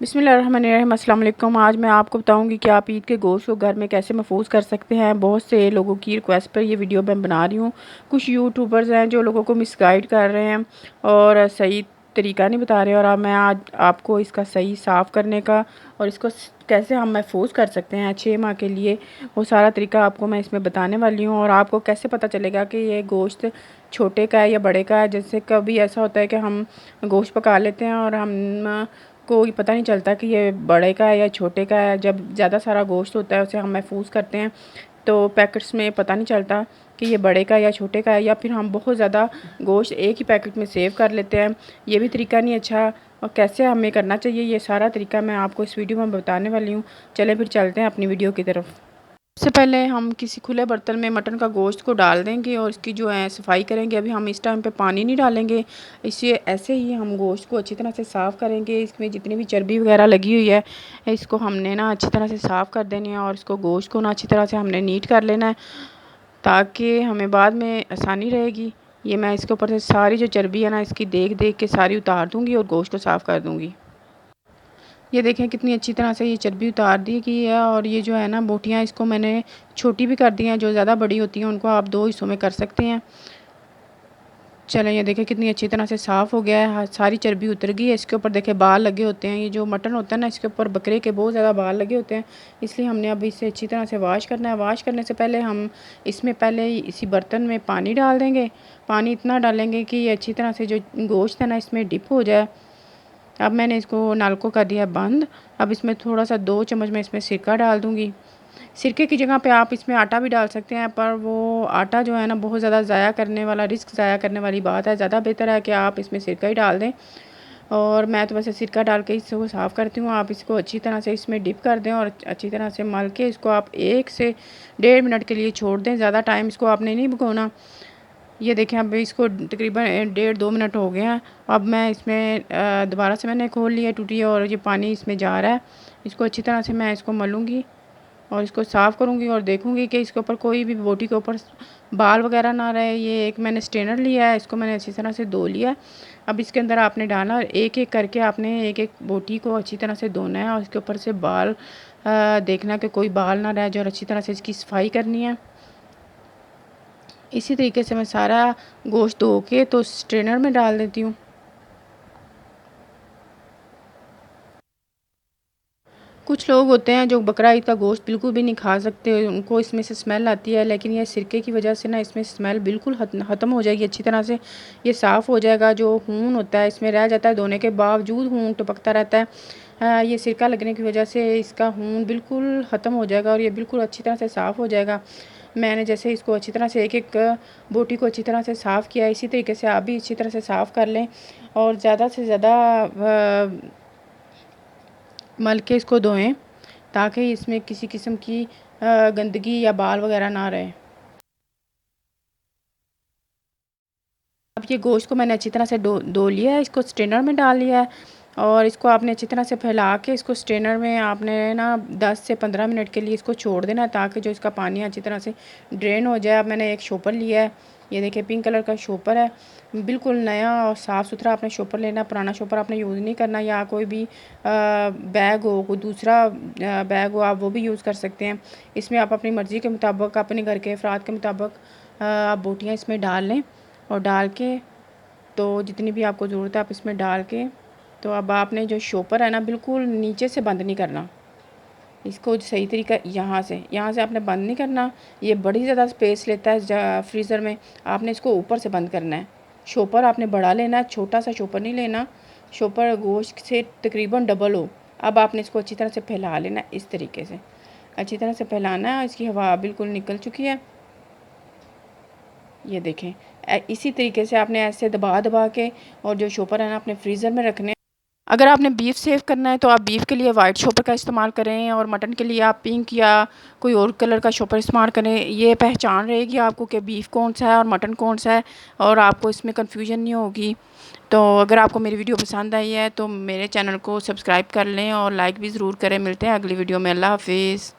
बिस्मिल्लाहिर्रहमानिर्रहीम। अस्सलाम वालेकुम। आज मैं आपको बताऊंगी कि आप ईद के गोश्त को घर में कैसे महफूज कर सकते हैं। बहुत से लोगों की रिक्वेस्ट पर ये वीडियो मैं बना रही हूँ। कुछ यूट्यूबर्स हैं जो लोगों को मिसगाइड कर रहे हैं और सही तरीका नहीं बता रहे, और अब मैं आज आपको इसका सही साफ़ करने का और इसको कैसे हम महफूज कर सकते हैं 6 माह के लिए, वो सारा तरीका आपको मैं इसमें बताने वाली हूँ। और आपको कैसे पता चलेगा कि ये गोश्त छोटे का है या बड़े का है। जैसे कभी ऐसा होता है कि हम गोश्त पका लेते हैं और हम कोई पता नहीं चलता कि ये बड़े का है या छोटे का है। जब ज़्यादा सारा गोश्त होता है उसे हम महफूज करते हैं तो पैकेट्स में पता नहीं चलता कि ये बड़े का या छोटे का है, या फिर हम बहुत ज़्यादा गोश्त एक ही पैकेट में सेव कर लेते हैं। ये भी तरीका नहीं अच्छा, और कैसे हमें करना चाहिए ये सारा तरीका मैं आपको इस वीडियो में बताने वाली हूँ। चलें फिर चलते हैं अपनी वीडियो की तरफ। सबसे पहले हम किसी खुले बर्तन में मटन का गोश्त को डाल देंगे और इसकी जो है सफाई करेंगे। अभी हम इस टाइम पे पानी नहीं डालेंगे, इसे ऐसे ही हम गोश्त को अच्छी तरह से साफ़ करेंगे। इसमें जितनी भी चर्बी वगैरह लगी हुई है इसको हमने ना अच्छी तरह से साफ़ कर देनी है, और इसको गोश्त को ना अच्छी तरह से हमने नीट कर लेना है ताकि हमें बाद में आसानी रहेगी। ये मैं इसके ऊपर से सारी जो चर्बी है ना इसकी देख देख के सारी उतार दूँगी और गोश्त को साफ़ कर दूँगी। ये देखें कितनी अच्छी तरह से ये चर्बी उतार दी गई है। और ये जो है ना बोटियाँ, इसको मैंने छोटी भी कर दी हैं। जो ज़्यादा बड़ी होती हैं उनको आप 2 हिस्सों में कर सकते हैं। चलें, ये देखें कितनी अच्छी तरह से साफ़ हो गया है, सारी चर्बी उतर गई है। इसके ऊपर देखें बाल लगे होते हैं। ये जो मटन होता है ना इसके ऊपर बकरे के बहुत ज़्यादा बाल लगे होते हैं, इसलिए हमने अब इसे अच्छी तरह से वॉश करना है। वॉश करने से पहले हम इसमें पहले इसी बर्तन में पानी डाल देंगे। पानी इतना डालेंगे कि ये अच्छी तरह से जो गोश्त है ना इसमें डिप हो जाए। अब मैंने इसको नल को कर दिया बंद। अब इसमें थोड़ा सा 2 चम्मच मैं इसमें सिरका डाल दूँगी। सिरके की जगह पे आप इसमें आटा भी डाल सकते हैं, पर वो आटा जो है ना बहुत ज़्यादा ज़ाया करने वाला, रिस्क ज़ाया करने वाली बात है। ज़्यादा बेहतर है कि आप इसमें सिरका ही डाल दें। और मैं तो वैसे सिरका डाल के इसको साफ़ करती हूँ। आप इसको अच्छी तरह से इसमें डिप कर दें और अच्छी तरह से मल के इसको आप 1 से 1.5 मिनट के लिए छोड़ दें। ज़्यादा टाइम इसको आपने नहीं भगोना। ये देखें अब इसको तकरीबन 1.5-2 मिनट हो गए हैं। अब मैं इसमें दोबारा से मैंने खोल लिया टूटी, और ये पानी इसमें जा रहा है। इसको अच्छी तरह से मैं इसको मलूँगी और इसको साफ़ करूँगी और देखूँगी कि इसके ऊपर कोई भी बोटी के ऊपर बाल वगैरह ना रहे। ये एक मैंने स्ट्रेनर लिया है, इसको मैंने अच्छी तरह से धो लिया है। अब इसके अंदर आपने डालना और एक एक करके आपने एक एक बोटी को अच्छी तरह से धोना है, और इसके ऊपर से बाल देखना कि कोई बाल ना रह जाए, और अच्छी तरह से इसकी सफाई करनी है। इसी तरीके से मैं सारा गोश्त धो के तो स्ट्रेनर में डाल देती हूँ। कुछ लोग होते हैं जो बकरा ईद का गोश्त बिल्कुल भी नहीं खा सकते, उनको इसमें से स्मेल आती है, लेकिन ये सिरके की वजह से ना इसमें स्मेल बिल्कुल ख़त्म हो जाएगी। अच्छी तरह से ये साफ़ हो जाएगा। जो खून होता है इसमें रह जाता है, धोने के बावजूद खून टपकता रहता है। ये सिरका लगने की वजह से इसका खून बिल्कुल ख़त्म हो जाएगा और ये बिल्कुल अच्छी तरह से साफ़ हो जाएगा। मैंने जैसे इसको अच्छी तरह से एक एक बोटी को अच्छी तरह से साफ़ किया, इसी तरीके से आप भी अच्छी तरह से साफ़ कर लें और ज़्यादा से ज़्यादा मल के इसको धोएं ताकि इसमें किसी किस्म की गंदगी या बाल वगैरह ना रहे। अब ये गोश्त को मैंने अच्छी तरह से धो लिया है, इसको स्ट्रेनर में डाल लिया है, और इसको आपने अच्छी तरह से फैला के इसको स्ट्रेनर में आपने ना 10 से 15 मिनट के लिए इसको छोड़ देना है ताकि जो इसका पानी अच्छी तरह से ड्रेन हो जाए। अब मैंने एक शॉपर लिया है, ये देखिए पिंक कलर का शॉपर है, बिल्कुल नया और साफ़ सुथरा आपने शॉपर लेना। पुराना शॉपर आपने यूज़ नहीं करना, या कोई भी बैग हो, कोई दूसरा बैग हो, आप वो भी यूज़ कर सकते हैं। इसमें आप अपनी मर्ज़ी के मुताबिक, अपने घर के अफराद के मुताबिक आप बोटियाँ इसमें डाल लें, और डाल के तो जितनी भी आपको ज़रूरत है आप इसमें डाल के तो अब आपने जो शॉपर है ना बिल्कुल नीचे से बंद नहीं करना। इसको सही तरीका यहाँ से आपने बंद नहीं करना। ये बड़ी ज़्यादा स्पेस लेता है फ्रीज़र में, आपने इसको ऊपर से बंद करना है। शॉपर आपने बड़ा लेना है, छोटा सा शॉपर नहीं लेना। शॉपर गोश्त से तकरीबन डबल हो। अब आपने इसको अच्छी तरह से फैला लेना है, इस तरीके से अच्छी तरह से फैलाना है। इसकी हवा बिल्कुल निकल चुकी है, ये देखें। इसी तरीके से आपने ऐसे दबा दबा के और जो शॉपर है ना अपने फ्रीज़र में रखने। अगर आपने बीफ सेव करना है तो आप बीफ के लिए वाइट शॉपर का इस्तेमाल करें, और मटन के लिए आप पिंक या कोई और कलर का शॉपर इस्तेमाल करें। ये पहचान रहेगी आपको कि बीफ कौन सा है और मटन कौन सा है, और आपको इसमें कन्फ्यूजन नहीं होगी। तो अगर आपको मेरी वीडियो पसंद आई है तो मेरे चैनल को सब्सक्राइब कर लें और लाइक भी ज़रूर करें। मिलते हैं अगली वीडियो में। अल्लाह हाफिज़।